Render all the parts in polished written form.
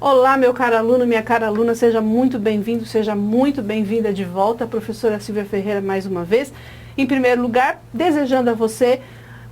Olá, meu caro aluno, minha cara aluna, seja muito bem-vindo, seja muito bem-vinda de volta, a professora Silvia Ferreira mais uma vez. Em primeiro lugar, desejando a você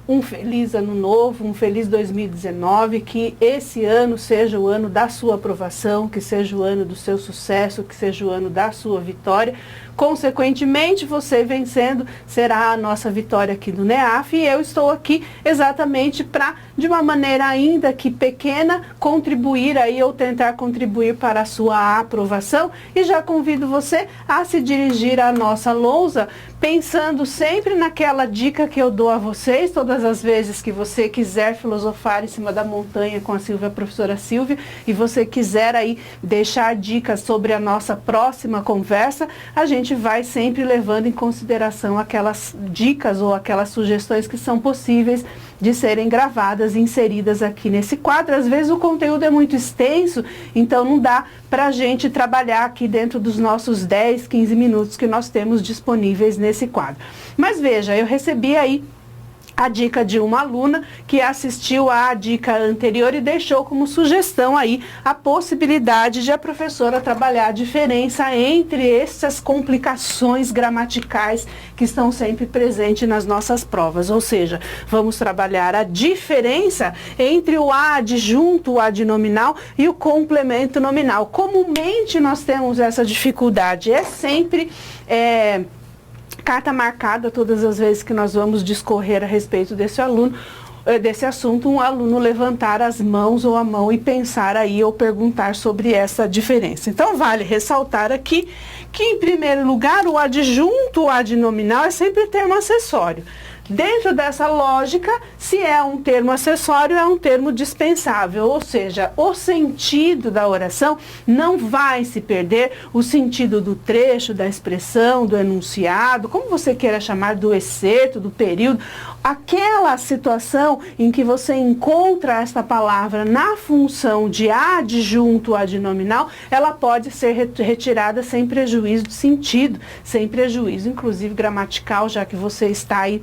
um feliz ano novo, um feliz 2019, que esse ano seja o ano da sua aprovação, que seja o ano do seu sucesso, que seja o ano da sua vitória. Consequentemente, você vencendo será a nossa vitória aqui do NEAF, e eu estou aqui exatamente para, de uma maneira ainda que pequena, contribuir aí ou tentar contribuir para a sua aprovação, e já convido você a se dirigir à nossa lousa, pensando sempre naquela dica que eu dou a vocês, todas as vezes que você quiser filosofar em cima da montanha com a Silvia, a professora Silvia, e você quiser aí deixar dicas sobre a nossa próxima conversa, a gente vai sempre levando em consideração aquelas dicas ou aquelas sugestões que são possíveis de serem gravadas e inseridas aqui nesse quadro. Às vezes o conteúdo é muito extenso, então não dá para a gente trabalhar aqui dentro dos nossos 10, 15 minutos que nós temos disponíveis nesse quadro. Mas veja, eu recebi aí a dica de uma aluna que assistiu à dica anterior e deixou como sugestão aí a possibilidade de a professora trabalhar a diferença entre essas complicações gramaticais que estão sempre presentes nas nossas provas. Ou seja, vamos trabalhar a diferença entre o adjunto, o adnominal e o complemento nominal. Comumente nós temos essa dificuldade, é sempre carta marcada todas as vezes que nós vamos discorrer a respeito desse assunto, um aluno levantar as mãos ou a mão e pensar aí ou perguntar sobre essa diferença. Então vale ressaltar aqui que, em primeiro lugar, o adjunto, o adnominal é sempre termo acessório. Dentro dessa lógica, se é um termo acessório, é um termo dispensável, ou seja, o sentido da oração não vai se perder, o sentido do trecho, da expressão, do enunciado, como você queira chamar, do excerto, do período, aquela situação em que você encontra esta palavra na função de adjunto adnominal, ela pode ser retirada sem prejuízo de sentido, sem prejuízo, inclusive gramatical, já que você está aí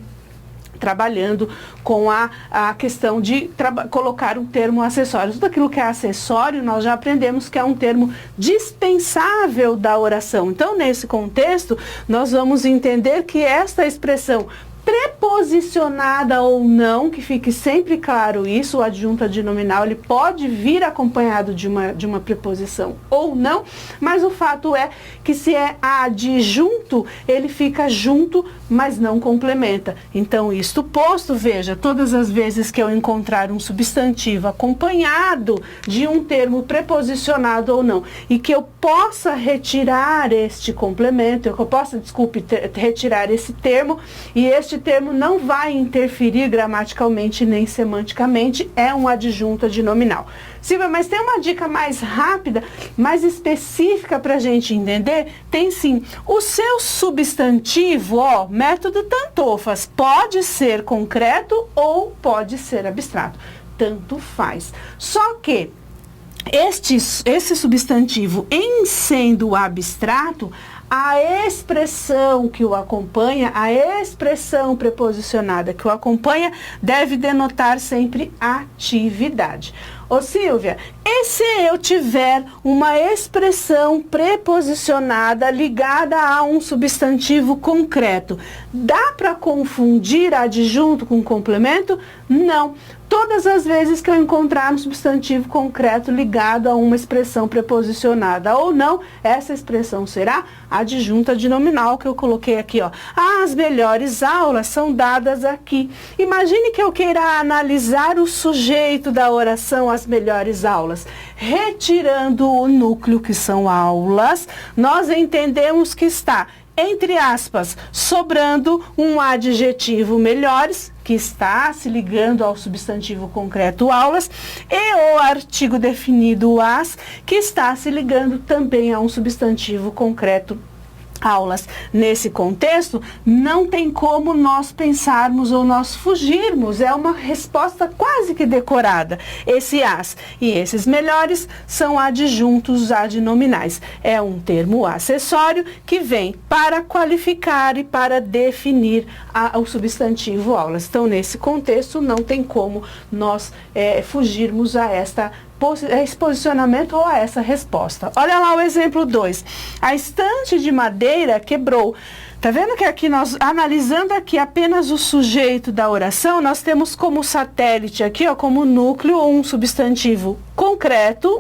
trabalhando com a questão de colocar um termo acessório. Tudo aquilo que é acessório, nós já aprendemos que é um termo dispensável da oração. Então, nesse contexto, nós vamos entender que esta expressão preposicionada ou não, que fique sempre claro isso, o adjunto adnominal, ele pode vir acompanhado de uma preposição ou não, mas o fato é que se é adjunto, ele fica junto, mas não complementa. Então, isto posto, veja, todas as vezes que eu encontrar um substantivo acompanhado de um termo preposicionado ou não, e que eu possa retirar este complemento, que eu possa, retirar esse termo, e este termo não vai interferir gramaticalmente nem semanticamente, é um adjunto adnominal. Silvia, mas tem uma dica mais rápida, mais específica para a gente entender? Tem sim. O seu substantivo, método Tantofas, pode ser concreto ou pode ser abstrato. Tanto faz. Só que esse substantivo, em sendo abstrato, a expressão que o acompanha, a expressão preposicionada que o acompanha, deve denotar sempre atividade. Ô Silvia, e se eu tiver uma expressão preposicionada ligada a um substantivo concreto, dá para confundir adjunto com complemento? Não. Todas as vezes que eu encontrar um substantivo concreto ligado a uma expressão preposicionada ou não, essa expressão será adjunto adnominal, que eu coloquei aqui, As melhores aulas são dadas aqui. Imagine que eu queira analisar o sujeito da oração as melhores aulas. Retirando o núcleo, que são aulas, nós entendemos que está, entre aspas, sobrando um adjetivo melhores, que está se ligando ao substantivo concreto aulas, e o artigo definido as, que está se ligando também a um substantivo concreto aulas. Nesse contexto, não tem como nós pensarmos ou nós fugirmos, é uma resposta quase que decorada. Esse as e esses melhores são adjuntos adnominais. É um termo acessório que vem para qualificar e para definir o substantivo aulas. Então, nesse contexto, não tem como nós fugirmos a esta esse posicionamento ou a essa resposta. Olha lá o exemplo 2. A estante de madeira quebrou. Tá vendo que aqui nós, analisando aqui apenas o sujeito da oração, nós temos como satélite aqui, ó, como núcleo, um substantivo concreto,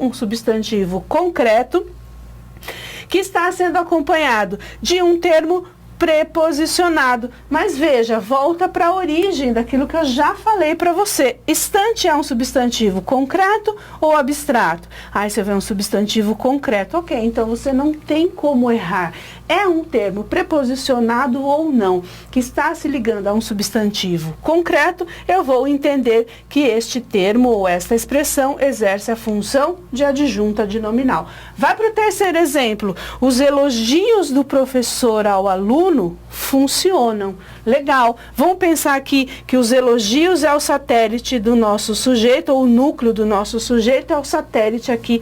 que está sendo acompanhado de um termo preposicionado. Mas veja, volta para a origem daquilo que eu já falei para você. Estante é um substantivo concreto ou abstrato? Aí você vê um substantivo concreto. Ok, então você não tem como errar. É um termo preposicionado ou não, que está se ligando a um substantivo concreto, eu vou entender que este termo ou esta expressão exerce a função de adjunta de nominal. Vai para o terceiro exemplo. Os elogios do professor ao aluno funcionam. Legal. Vamos pensar aqui que os elogios é o satélite do nosso sujeito, ou o núcleo do nosso sujeito é o satélite aqui,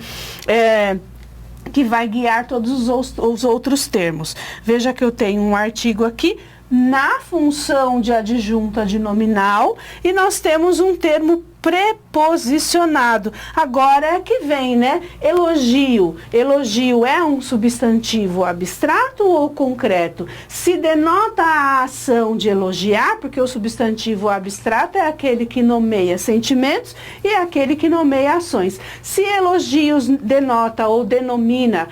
que vai guiar todos os outros termos. Veja que eu tenho um artigo aqui na função de adjunta de nominal e nós temos um termo preposicionado. Agora é que vem, né? Elogio. Elogio é um substantivo abstrato ou concreto? Se denota a ação de elogiar, porque o substantivo abstrato é aquele que nomeia sentimentos e é aquele que nomeia ações. Se elogios denota ou denomina,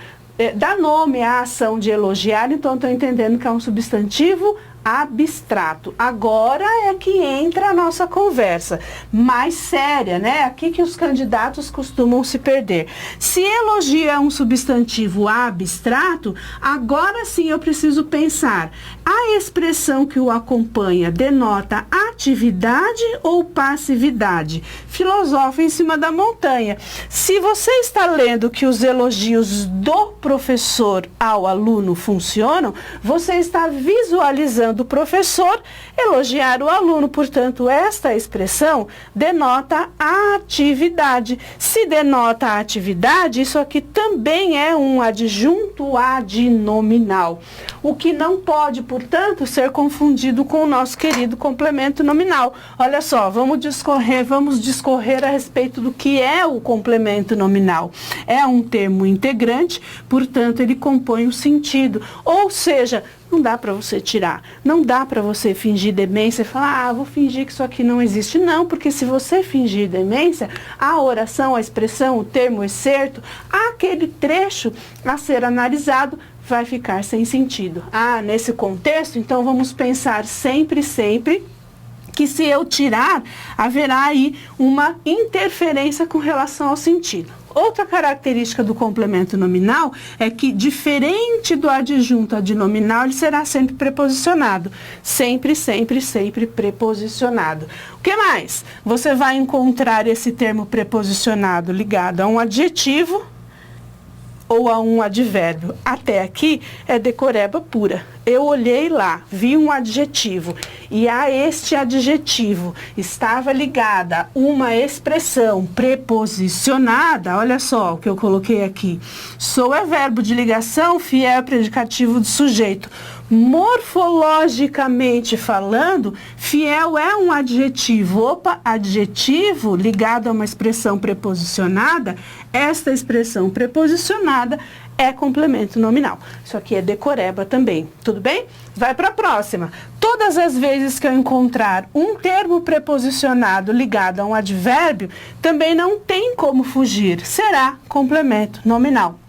dá nome à ação de elogiar, então estou entendendo que é um substantivo abstrato. Agora é que entra a nossa conversa mais séria, né? Aqui que os candidatos costumam se perder. Se elogio é um substantivo abstrato, agora sim eu preciso pensar, a expressão que o acompanha denota atividade ou passividade? Filosofa em cima da montanha. Se você está lendo que os elogios do professor ao aluno funcionam, você está visualizando o professor elogiar o aluno. Portanto, esta expressão denota a atividade. Se denota a atividade, isso aqui também é um adjunto adnominal. O que não pode, portanto, ser confundido com o nosso querido complemento nominal. Olha só, vamos discorrer a respeito do que é o complemento nominal. É um termo integrante, portanto, ele compõe o sentido. Ou seja, não dá para você tirar, não dá para você fingir demência e falar, vou fingir que isso aqui não existe. Não, porque se você fingir demência, a oração, a expressão, o termo excerto, aquele trecho a ser analisado vai ficar sem sentido. Nesse contexto, então vamos pensar sempre que se eu tirar, haverá aí uma interferência com relação ao sentido. Outra característica do complemento nominal é que, diferente do adjunto adnominal, ele será sempre preposicionado. Sempre preposicionado. O que mais? Você vai encontrar esse termo preposicionado ligado a um adjetivo ou a um advérbio. Até aqui é decoreba pura. Eu olhei lá, vi um adjetivo e a este adjetivo estava ligada uma expressão preposicionada. Olha só o que eu coloquei aqui. Sou é verbo de ligação, fiel predicativo de sujeito. Morfologicamente falando, fiel é um adjetivo. Adjetivo ligado a uma expressão preposicionada. Esta expressão preposicionada é complemento nominal. Isso aqui é decoreba também, tudo bem? Vai para a próxima. Todas as vezes que eu encontrar um termo preposicionado ligado a um advérbio, também não tem como fugir, será complemento nominal.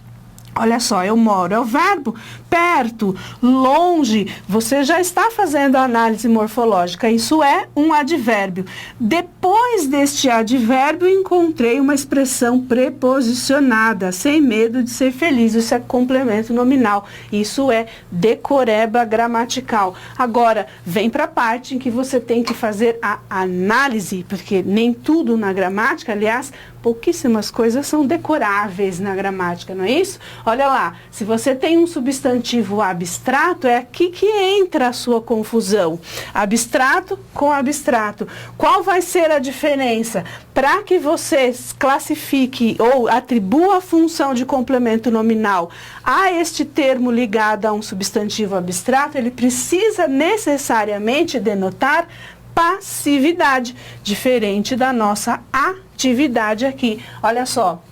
Olha só, eu moro, é o verbo perto, longe, você já está fazendo a análise morfológica, isso é um advérbio. Depois deste advérbio, encontrei uma expressão preposicionada, sem medo de ser feliz, isso é complemento nominal, isso é decoreba gramatical. Agora, vem para a parte em que você tem que fazer a análise, porque nem tudo na gramática, aliás, pouquíssimas coisas são decoráveis na gramática, não é isso? Olha lá, se você tem um substantivo abstrato, é aqui que entra a sua confusão. Abstrato com abstrato. Qual vai ser a diferença? Para que você classifique ou atribua a função de complemento nominal a este termo ligado a um substantivo abstrato, ele precisa necessariamente denotar passividade, diferente da nossa atividade. atividade aqui. Olha só.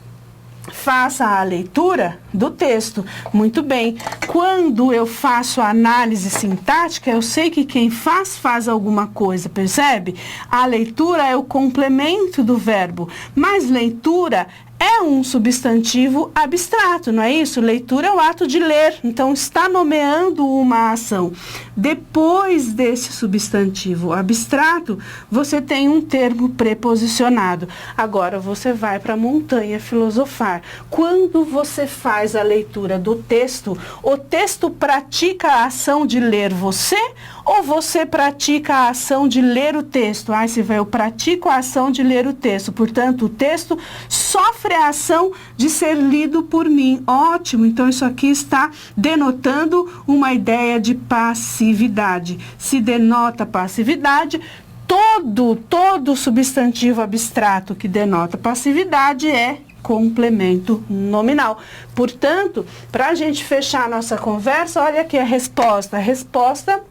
Faça a leitura do texto. Muito bem. Quando eu faço a análise sintática, eu sei que quem faz alguma coisa, percebe? A leitura é o complemento do verbo, mas leitura é um substantivo abstrato, não é isso? Leitura é o ato de ler, então está nomeando uma ação. Depois desse substantivo abstrato, você tem um termo preposicionado. Agora você vai para a montanha filosofar. Quando você faz a leitura do texto, o texto pratica a ação de ler você ou você pratica a ação de ler o texto? Eu pratico a ação de ler o texto, portanto, o texto sofre a ação de ser lido por mim. Ótimo, então isso aqui está denotando uma ideia de passividade. Se denota passividade, todo substantivo abstrato que denota passividade é complemento nominal. Portanto, para a gente fechar a nossa conversa, olha aqui a resposta. A resposta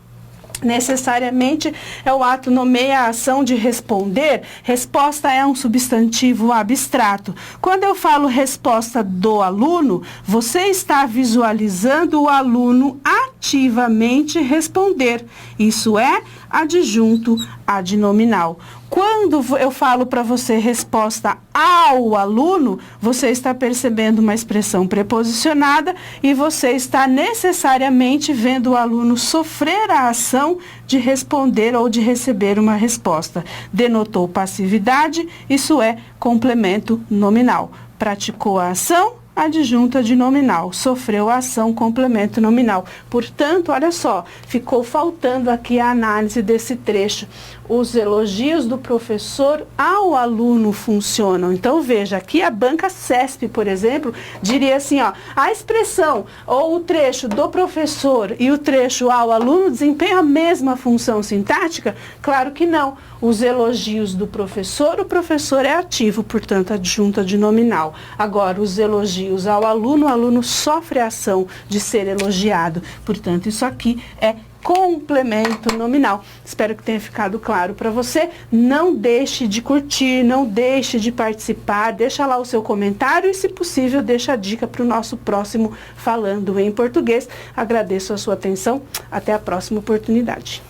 necessariamente é o ato nomeia a ação de responder. Resposta é um substantivo abstrato. Quando eu falo resposta do aluno, você está visualizando o aluno ativamente responder. Isso é adjunto adnominal. Quando eu falo para você resposta ao aluno, você está percebendo uma expressão preposicionada e você está necessariamente vendo o aluno sofrer a ação de responder ou de receber uma resposta. Denotou passividade, isso é complemento nominal. Praticou a ação, adjunto adnominal. Sofreu a ação, complemento nominal. Portanto, olha só, ficou faltando aqui a análise desse trecho. Os elogios do professor ao aluno funcionam. Então, veja, aqui a banca CESP, por exemplo, diria assim, ó, a expressão ou o trecho do professor e o trecho ao aluno desempenham a mesma função sintática? Claro que não. Os elogios do professor, o professor é ativo, portanto, adjunto adnominal. Agora, os elogios ao aluno, o aluno sofre a ação de ser elogiado. Portanto, isso aqui é complemento nominal. Espero que tenha ficado claro para você. Não deixe de curtir, não deixe de participar, deixa lá o seu comentário e, se possível, deixa a dica para o nosso próximo Falando em Português. Agradeço a sua atenção. Até a próxima oportunidade.